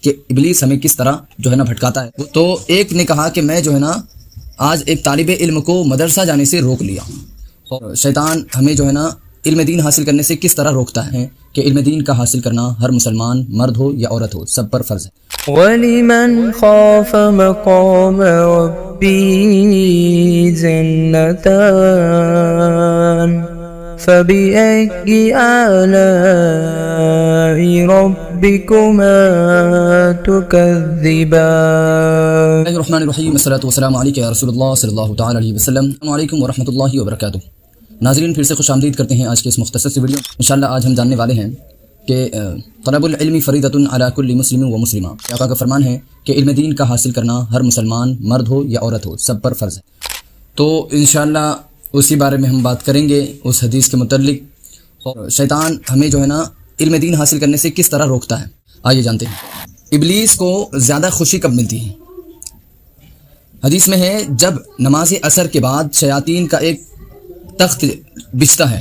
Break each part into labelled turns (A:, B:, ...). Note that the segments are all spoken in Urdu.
A: کہ ابلیس ہمیں کس طرح جو ہے نا بھٹکاتا ہے. تو ایک نے کہا کہ میں جو ہے نا آج ایک طالب علم کو مدرسہ جانے سے روک لیا, اور شیطان ہمیں جو ہے نا علم دین حاصل کرنے سے کس طرح روکتا ہے کہ علم دین کا حاصل کرنا ہر مسلمان مرد ہو یا عورت ہو سب پر فرض ہے.
B: وَلِمَنْ خَافَ مَقَامَ رَبِّهِ جَنَّتَانِ فَبِأَيِّ آلَاءِ رَبِّكُمَا تُكَذِّبَانِ.
A: الرحمن الرحیم. الصلاۃ والسلام علیک یا رسول اللہ صلی اللہ تعالی علیہ وسلم. السلام علیکم ورحمۃ اللہ وبرکاتہ. ناظرین پھر سے خوش آمدید کرتے ہیں آج کے اس مختصر سی ویڈیو. انشاءاللہ آج ہم جاننے والے ہیں کہ طلب العلم فریضۃ علی کل مسلم و مسلمہ. آقا کا فرمان ہے کہ علم دین کا حاصل کرنا ہر مسلمان مرد ہو یا عورت ہو سب پر فرض ہے. تو انشاءاللہ اسی بارے میں ہم بات کریں گے اس حدیث کے متعلق, اور شیطان ہمیں جو ہے نا علم دین حاصل کرنے سے کس طرح روکتا ہے. آئیے جانتے ہیں. ابلیس کو زیادہ خوشی کب ملتی ہے؟ حدیث میں ہے جب نماز عصر کے بعد شیاطین کا ایک تخت بچھتا ہے,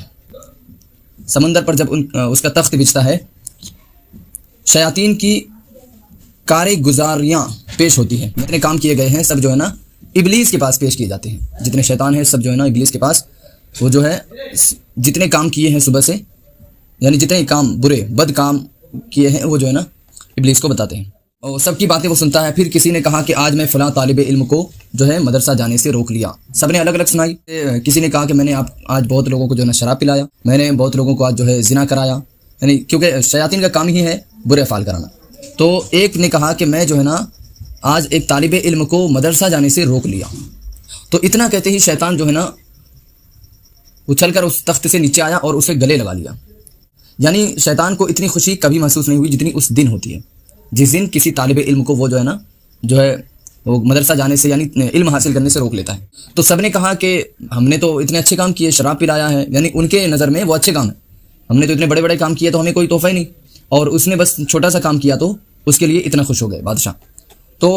A: سمندر پر جب اس کا تخت بچھتا ہے, شیاطین کی کارگزاریاں پیش ہوتی ہیں. جتنے کام کیے گئے ہیں سب جو ہے نا ابلیس کے پاس پیش کیے جاتے ہیں. جتنے شیطان ہیں سب جو ہے نا ابلیس کے پاس, وہ جو ہے جتنے کام کیے ہیں صبح سے, یعنی جتنے کام برے بد کام کیے ہیں وہ جو ہے نا ابلیس کو بتاتے ہیں, اور سب کی باتیں وہ سنتا ہے. پھر کسی نے کہا کہ آج میں فلاں طالب علم کو جو ہے مدرسہ جانے سے روک لیا. سب نے الگ الگ سنائی. کسی نے کہا کہ میں نے آج بہت لوگوں کو جو ہے نا شراب پلایا, میں نے بہت لوگوں کو آج جو ہے زنا کرایا, یعنی کیونکہ شیاطین کا کام ہی ہے برے افعال کرانا. تو ایک نے کہا کہ میں جو ہے نا آج ایک طالب علم کو مدرسہ جانے سے روک لیا. تو اتنا کہتے ہی شیطان جو ہے نا اچھل کر اس تخت سے نیچے آیا اور اسے گلے لگا لیا. یعنی شیطان کو اتنی خوشی کبھی محسوس نہیں ہوئی جتنی اس دن ہوتی ہے, جس دن کسی طالب علم کو وہ جو ہے نا وہ مدرسہ جانے سے یعنی علم حاصل کرنے سے روک لیتا ہے. تو سب نے کہا کہ ہم نے تو اتنے اچھے کام کیے, شراب پلایا ہے, یعنی ان کے نظر میں وہ اچھے کام ہیں. ہم نے تو اتنے بڑے بڑے کام کیے تو ہمیں کوئی تحفہ ہی نہیں, اور اس نے بس چھوٹا سا کام کیا تو اس کے لیے اتنا خوش ہو گئے بادشاہ. تو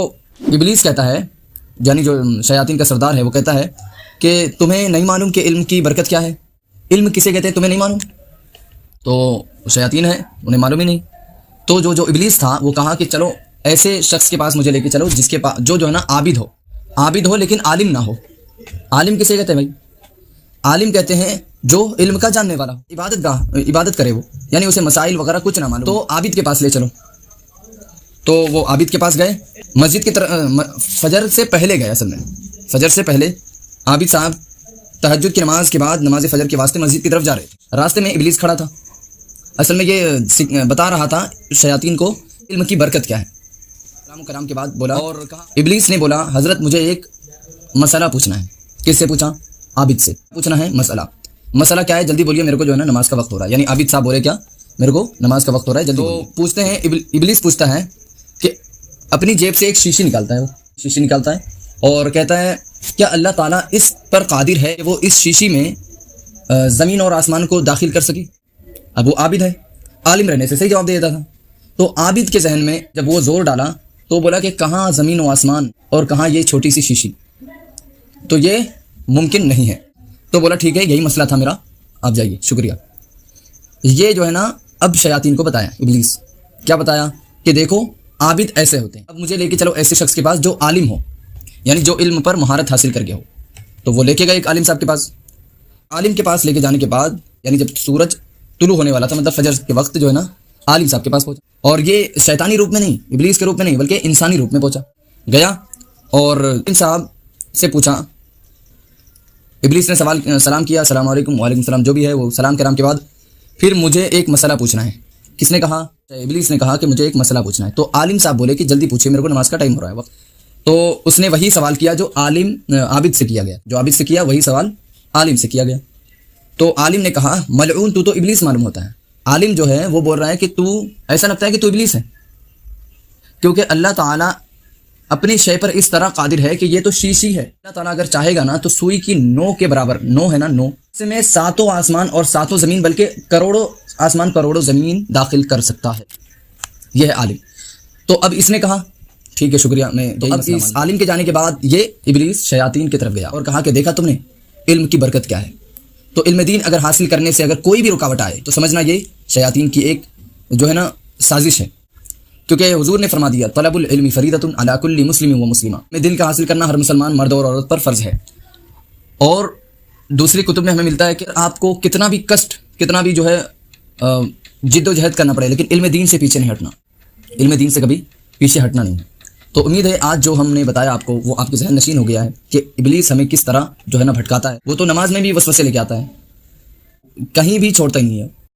A: ابلیس کہتا ہے, یعنی جو شیاطین کا سردار ہے, وہ کہتا ہے کہ تمہیں نہیں معلوم کہ علم کی برکت کیا ہے؟ علم کسے کہتے ہیں تمہیں نہیں معلوم؟ تو شیاطین ہے انہیں معلوم ہی نہیں. تو جو ابلیس تھا وہ کہا کہ چلو ایسے شخص کے پاس مجھے لے کے چلو جس کے پاس جو ہے نا عابد ہو لیکن عالم نہ ہو. عالم کسے کہتے ہیں بھائی؟ عالم کہتے ہیں جو علم کا جاننے والا, عبادت کرے وہ, یعنی اسے مسائل وغیرہ کچھ نہ معلوم. تو عابد کے پاس لے چلو. تو وہ عابد کے پاس گئے, مسجد کی طرف فجر سے پہلے گئے. اصل میں فجر سے پہلے عابد صاحب تہجد کی نماز کے بعد نماز فجر کے واسطے مسجد کی طرف جا رہے تھے. راستے میں ابلیس کھڑا تھا. اصل میں یہ بتا رہا تھا شیاطین کو علم کی برکت کیا ہے. سلام و کلام کے بعد بولا, اور کہا ابلیس نے بولا حضرت مجھے ایک مسئلہ پوچھنا ہے. کس سے پوچھا؟ عابد سے پوچھنا ہے مسئلہ کیا ہے, جلدی بولیے میرے کو جو ہے نا نماز کا وقت ہو رہا ہے. یعنی عابد صاحب بولے کیا, میرے کو نماز کا وقت ہو رہا ہے, جلدی. تو پوچھتے ہیں ابلیس پوچھتا ہے کہ اپنی جیب سے ایک شیشی نکالتا ہے, اور کہتا ہے کیا اللہ تعالیٰ اس پر قادر ہے کہ وہ اس شیشی میں زمین اور آسمان کو داخل کر سکے؟ اب وہ عابد ہے, عالم رہنے سے صحیح جواب دے دیتا تھا. تو عابد کے ذہن میں جب وہ زور ڈالا تو بولا کہ کہاں زمین و آسمان اور کہاں یہ چھوٹی سی شیشی, تو یہ ممکن نہیں ہے. تو بولا ٹھیک ہے یہی مسئلہ تھا میرا, آپ جائیے, شکریہ. یہ جو ہے نا اب شیاطین کو بتایا ابلیس. کیا بتایا کہ دیکھو عابد ایسے ہوتے ہیں, اب مجھے لے کے چلو ایسے شخص کے پاس جو عالم ہو, یعنی جو علم پر مہارت حاصل کر گیا ہو. تو وہ لے کے گئے ایک عالم صاحب کے پاس. عالم کے پاس لے کے جانے کے بعد یعنی جب سورج طلوع ہونے والا تھا, مطلب فجر کے وقت جو ہے نا عالم صاحب کے پاس پہنچا, اور یہ شیطانی روپ میں نہیں, ابلیس کے روپ میں نہیں, بلکہ انسانی روپ میں پہنچا. گیا اور عالم صاحب سے پوچھا. ابلیس نے سلام کیا, السلام علیکم, وعلیکم السلام, جو بھی ہے وہ سلام کرام کے بعد پھر مجھے ایک مسئلہ پوچھنا ہے. کس نے کہا؟ ابلیس نے کہا کہ مجھے ایک مسئلہ پوچھنا ہے. تو عالم صاحب بولے کہ جلدی پوچھیے, میرے کو نماز کا ٹائم ہو رہا ہے وقت. تو اس نے وہی سوال کیا جو عابد سے کیا گیا, جو عابد سے کیا وہی سوال عالم سے کیا گیا. تو عالم نے کہا ملعون تو ابلیس معلوم ہوتا ہے. عالم جو ہے وہ بول رہا ہے کہ تو ایسا لگتا ہے کہ تو ابلیس ہے, کیونکہ اللہ تعالیٰ اپنی شے پر اس طرح قادر ہے کہ یہ تو شیشی ہے. اللہ تعالیٰ اگر چاہے گا نا تو سوئی کی نو کے برابر, نو ہے نا, نو سے میں 7 آسمان اور 7 زمین بلکہ کروڑوں آسمان کروڑوں زمین داخل کر سکتا ہے. یہ ہے عالم. تو اب اس نے کہا ٹھیک ہے شکریہ, میں اب اس عالم کے جانے کے بعد یہ ابلیس شیاطین کی طرف گیا اور کہا کہ دیکھا تم نے علم کی برکت کیا ہے. تو علم دین اگر حاصل کرنے سے اگر کوئی بھی رکاوٹ آئے تو سمجھنا یہ شیاطین کی ایک جو ہے نا سازش ہے. کیونکہ حضور نے فرما دیا طلب العلم فریضۃ علی کل مسلم و مسلمہ، میں دل کا حاصل کرنا ہر مسلمان مرد اور عورت پر فرض ہے۔ اور دوسری کتب میں ہمیں ملتا ہے کہ آپ کو کتنا بھی کشٹ، کتنا بھی جو ہے جد و جہد کرنا پڑے، لیکن علم دین سے پیچھے نہیں ہٹنا، علم دین سے کبھی پیچھے ہٹنا نہیں ہے۔ تو امید ہے آج جو ہم نے بتایا آپ کو وہ آپ کے ذہن نشین ہو گیا ہے کہ ابلیس ہمیں کس طرح جو ہے نا بھٹکاتا ہے۔ وہ تو نماز میں بھی وسوسے لے کے آتا ہے، کہیں بھی چھوڑتا ہی نہیں ہے۔